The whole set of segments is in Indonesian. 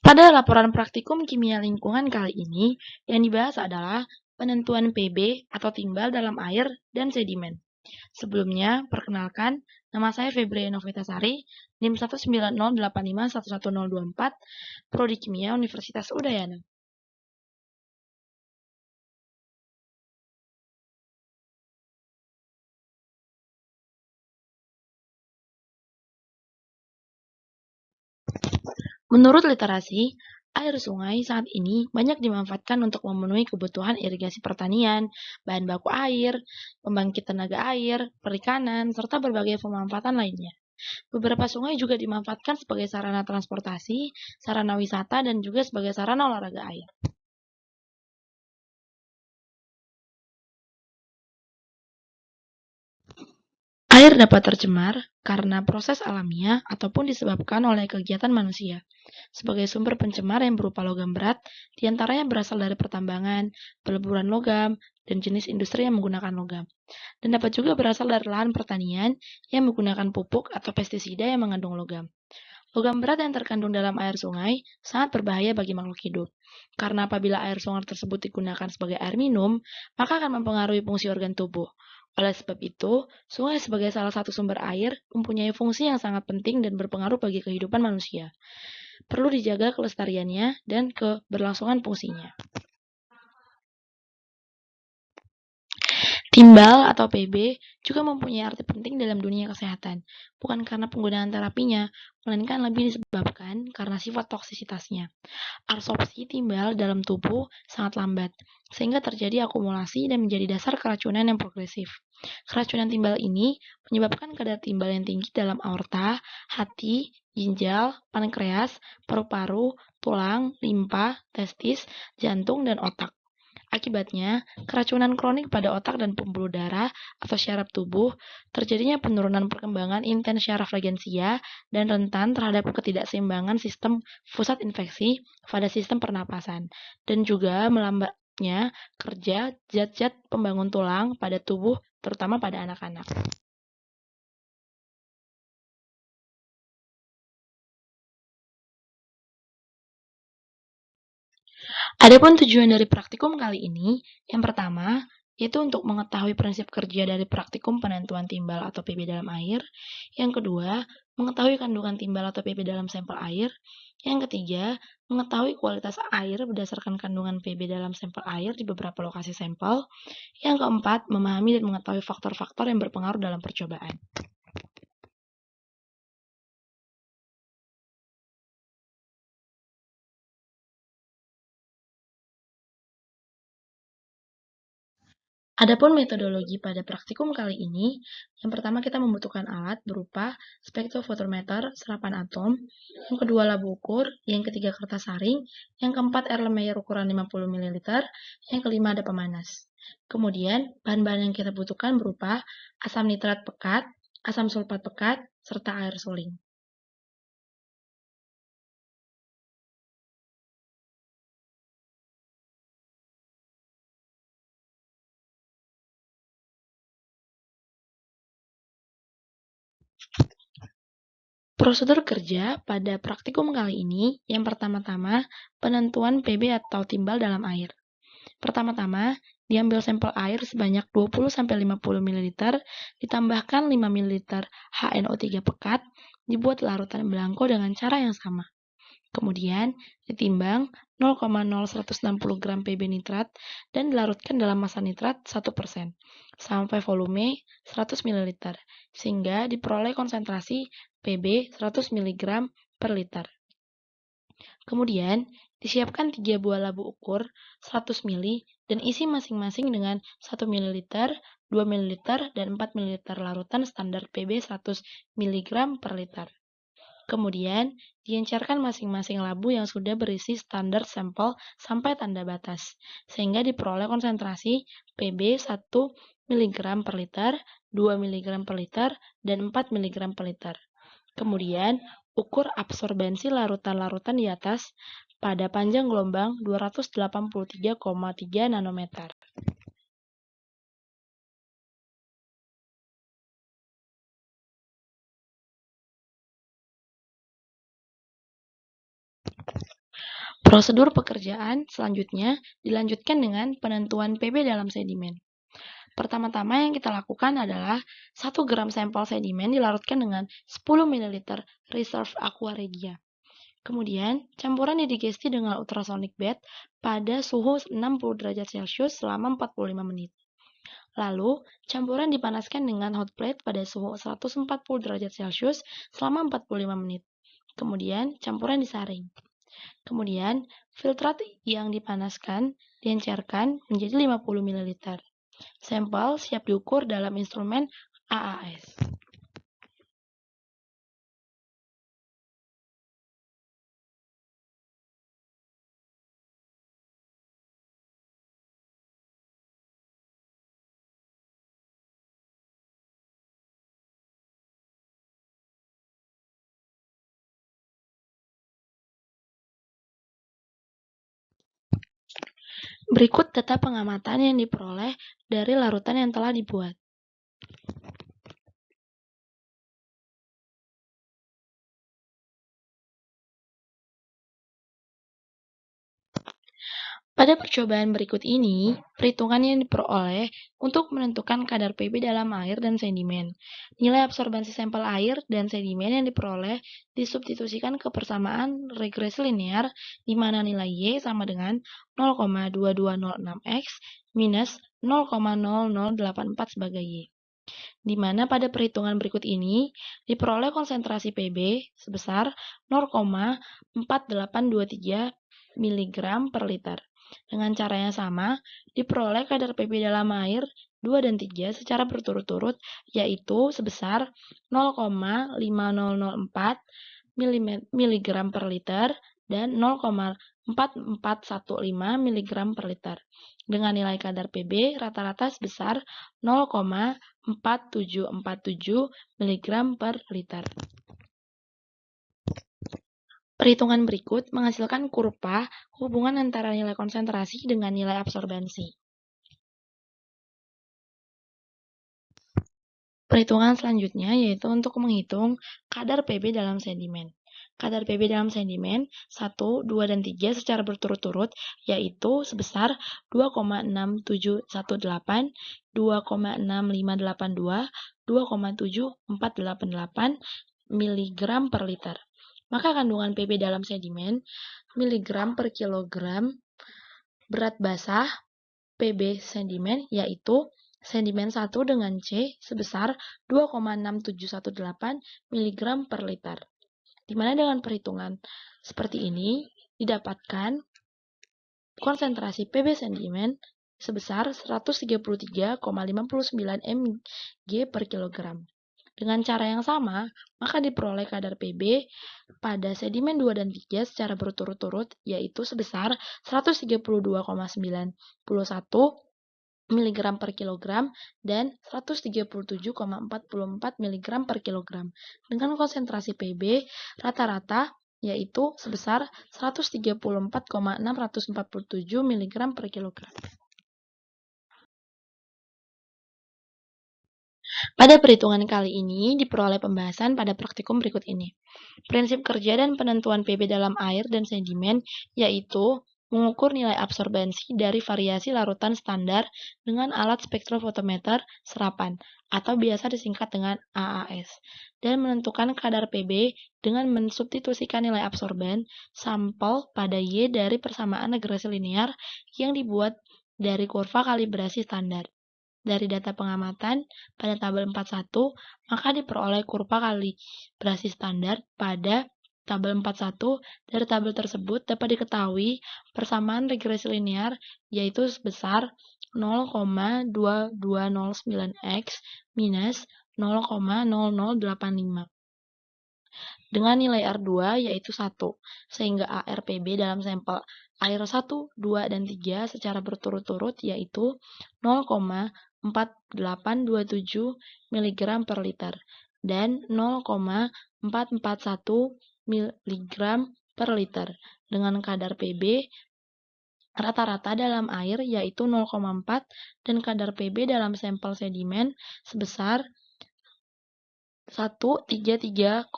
Pada laporan praktikum kimia lingkungan kali ini, yang dibahas adalah penentuan PB atau timbal dalam air dan sedimen. Sebelumnya, perkenalkan, nama saya Febri Novitasari, NIM 19085111024, Prodi Kimia Universitas Udayana. Menurut literasi, air sungai saat ini banyak dimanfaatkan untuk memenuhi kebutuhan irigasi pertanian, bahan baku air, pembangkit tenaga air, perikanan, serta berbagai pemanfaatan lainnya. Beberapa sungai juga dimanfaatkan sebagai sarana transportasi, sarana wisata, dan juga sebagai sarana olahraga air. Air dapat tercemar karena proses alamiah ataupun disebabkan oleh kegiatan manusia. Sebagai sumber pencemar yang berupa logam berat, diantaranya berasal dari pertambangan, peleburan logam, dan jenis industri yang menggunakan logam. Dan dapat juga berasal dari lahan pertanian yang menggunakan pupuk atau pestisida yang mengandung logam. Logam berat yang terkandung dalam air sungai sangat berbahaya bagi makhluk hidup, karena apabila air sungai tersebut digunakan sebagai air minum, maka akan mempengaruhi fungsi organ tubuh. Oleh sebab itu, sungai sebagai salah satu sumber air mempunyai fungsi yang sangat penting dan berpengaruh bagi kehidupan manusia. Perlu dijaga kelestariannya dan keberlangsungan fungsinya. Timbal atau PB juga mempunyai arti penting dalam dunia kesehatan, bukan karena penggunaan terapinya, melainkan lebih disebabkan karena sifat toksisitasnya. Absorpsi timbal dalam tubuh sangat lambat, sehingga terjadi akumulasi dan menjadi dasar keracunan yang progresif. Keracunan timbal ini menyebabkan kadar timbal yang tinggi dalam aorta, hati, ginjal, pankreas, paru-paru, tulang, limpa, testis, jantung, dan otak. Akibatnya, keracunan kronik pada otak dan pembuluh darah atau syaraf tubuh, terjadinya penurunan perkembangan intens syaraf regensia, dan rentan terhadap ketidakseimbangan sistem pusat infeksi pada sistem pernapasan, dan juga melambatnya kerja zat-zat pembangun tulang pada tubuh, terutama pada anak-anak. Adapun tujuan dari praktikum kali ini, yang pertama, yaitu untuk mengetahui prinsip kerja dari praktikum penentuan timbal atau PB dalam air. Yang kedua, mengetahui kandungan timbal atau PB dalam sampel air. Yang ketiga, mengetahui kualitas air berdasarkan kandungan PB dalam sampel air di beberapa lokasi sampel. Yang keempat, memahami dan mengetahui faktor-faktor yang berpengaruh dalam percobaan. Adapun metodologi pada praktikum kali ini, yang pertama kita membutuhkan alat berupa spektrofotometer serapan atom, yang kedua labu ukur, yang ketiga kertas saring, yang keempat Erlenmeyer ukuran 50 ml, yang kelima ada pemanas. Kemudian, bahan-bahan yang kita butuhkan berupa asam nitrat pekat, asam sulfat pekat, serta air suling. Prosedur kerja pada praktikum kali ini, yang pertama-tama penentuan PB atau timbal dalam air. Pertama-tama, diambil sampel air sebanyak 20-50 ml, ditambahkan 5 ml HNO3 pekat, dibuat larutan belangko dengan cara yang sama. Kemudian, ditimbang 0,0160 gram PB nitrat dan dilarutkan dalam massa nitrat 1% sampai volume 100 ml, sehingga diperoleh konsentrasi PB 100 mg per liter. Kemudian, disiapkan 3 buah labu ukur 100 ml dan isi masing-masing dengan 1 ml, 2 ml, dan 4 ml larutan standar PB 100 mg per liter. Kemudian, diencerkan masing-masing labu yang sudah berisi standar sampel sampai tanda batas, sehingga diperoleh konsentrasi PB 1 mg per liter, 2 mg per liter, dan 4 mg per liter. Kemudian, ukur absorbensi larutan-larutan di atas pada panjang gelombang 283,3 nanometer. Prosedur pekerjaan selanjutnya dilanjutkan dengan penentuan PB dalam sedimen. Pertama-tama yang kita lakukan adalah 1 gram sampel sedimen dilarutkan dengan 10 ml reserve aqua regia. Kemudian, campuran didigesti dengan ultrasonic bed pada suhu 60 derajat Celcius selama 45 menit. Lalu, campuran dipanaskan dengan hot plate pada suhu 140 derajat Celcius selama 45 menit. Kemudian, campuran disaring. Kemudian, filtrat yang dipanaskan diencerkan menjadi 50 ml. Sampel siap diukur dalam instrumen AAS. Berikut data pengamatan yang diperoleh dari larutan yang telah dibuat. Pada percobaan berikut ini, perhitungan yang diperoleh untuk menentukan kadar PB dalam air dan sedimen. Nilai absorbansi sampel air dan sedimen yang diperoleh disubstitusikan ke persamaan regresi linear, di mana nilai Y sama dengan 0,2206X minus 0,0084 sebagai Y. Di mana pada perhitungan berikut ini diperoleh konsentrasi PB sebesar 0,4823 mg per liter. Dengan cara yang sama, diperoleh kadar PB dalam air 2 dan 3 secara berturut-turut, yaitu sebesar 0,5004 mg per liter dan 0,4415 mg per liter. Dengan nilai kadar PB rata-rata sebesar 0,4747 mg per liter. Perhitungan berikut menghasilkan kurva hubungan antara nilai konsentrasi dengan nilai absorbansi. Perhitungan selanjutnya yaitu untuk menghitung kadar PB dalam sedimen. Kadar PB dalam sedimen 1, 2, dan 3 secara berturut-turut yaitu sebesar 2,6718, 2,6582, 2,7488 mg per liter. Maka kandungan PB dalam sedimen miligram per kilogram berat basah PB sedimen yaitu sedimen 1 dengan C sebesar 2,6718 mg per liter. Di mana dengan perhitungan seperti ini didapatkan konsentrasi PB sedimen sebesar 133,59 mg per kilogram. Dengan cara yang sama, maka diperoleh kadar PB pada sedimen 2 dan 3 secara berturut-turut, yaitu sebesar 132,91 mg per kilogram dan 137,44 mg per kilogram. Dengan konsentrasi PB rata-rata yaitu sebesar 134,647 mg per kilogram. Pada perhitungan kali ini diperoleh pembahasan pada praktikum berikut ini. Prinsip kerja dan penentuan PB dalam air dan sedimen yaitu mengukur nilai absorbansi dari variasi larutan standar dengan alat spektrofotometer serapan atau biasa disingkat dengan AAS dan menentukan kadar PB dengan mensubstitusikan nilai absorban sampel pada Y dari persamaan regresi linear yang dibuat dari kurva kalibrasi standar. Dari data pengamatan pada tabel 41, maka diperoleh kurva kalibrasi standar pada tabel 41. Dari tabel tersebut dapat diketahui persamaan regresi linear yaitu sebesar 0,2209x minus 0,0085 dengan nilai R2 yaitu 1, sehingga ARPB dalam sampel air 1, 2, dan 3 secara berturut-turut yaitu 0,4827 mg per liter dan 0,441 mg per liter dengan kadar PB rata-rata dalam air yaitu 0,4 dan kadar PB dalam sampel sedimen sebesar 133,61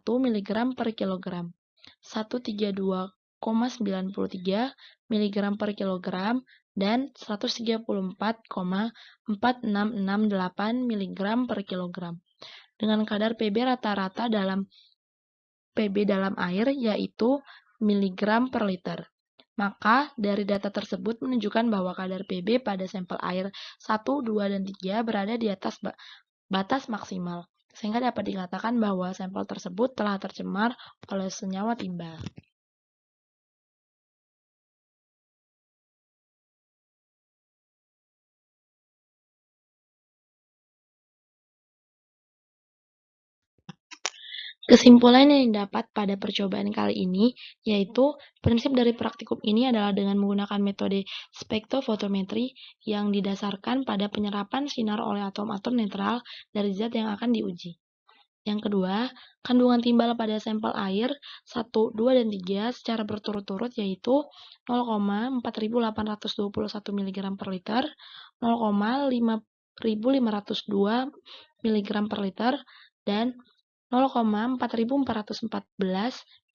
mg per kilogram, 132,61 mg per kilogram dan 134,4668 mg per kilogram. Dengan kadar Pb rata-rata dalam Pb dalam air yaitu miligram per liter. Maka, dari data tersebut menunjukkan bahwa kadar Pb pada sampel air 1, 2, dan 3 berada di atas batas maksimal, sehingga dapat dikatakan bahwa sampel tersebut telah tercemar oleh senyawa timbal. Kesimpulan yang didapat pada percobaan kali ini yaitu prinsip dari praktikum ini adalah dengan menggunakan metode spektrofotometri yang didasarkan pada penyerapan sinar oleh atom-atom netral dari zat yang akan diuji. Yang kedua, kandungan timbal pada sampel air 1, 2, dan 3 secara berturut-turut yaitu 0,4821 mg per liter, 0,5502 mg per liter, dan 0,4414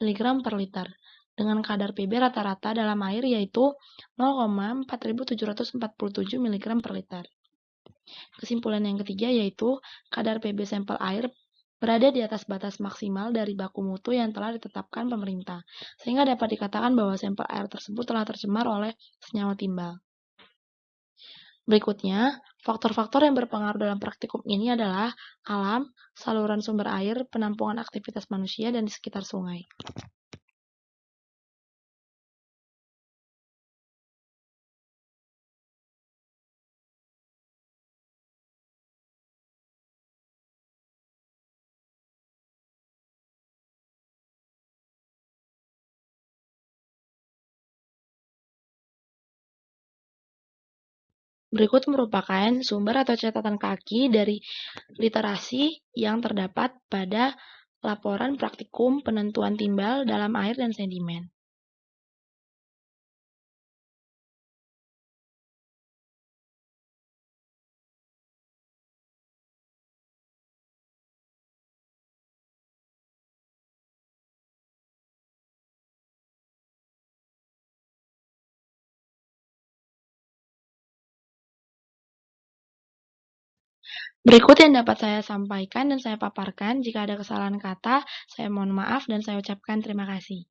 mg per liter dengan kadar Pb rata-rata dalam air yaitu 0,4747 mg per liter. Kesimpulan yang ketiga yaitu kadar Pb sampel air berada di atas batas maksimal dari baku mutu yang telah ditetapkan pemerintah, sehingga dapat dikatakan bahwa sampel air tersebut telah tercemar oleh senyawa timbal. Berikutnya, faktor-faktor yang berpengaruh dalam praktikum ini adalah alam, saluran sumber air, penampungan aktivitas manusia, dan di sekitar sungai. Berikut merupakan sumber atau catatan kaki dari literasi yang terdapat pada laporan praktikum penentuan timbal dalam air dan sedimen. Berikut yang dapat saya sampaikan dan saya paparkan. Jika ada kesalahan kata, saya mohon maaf dan saya ucapkan terima kasih.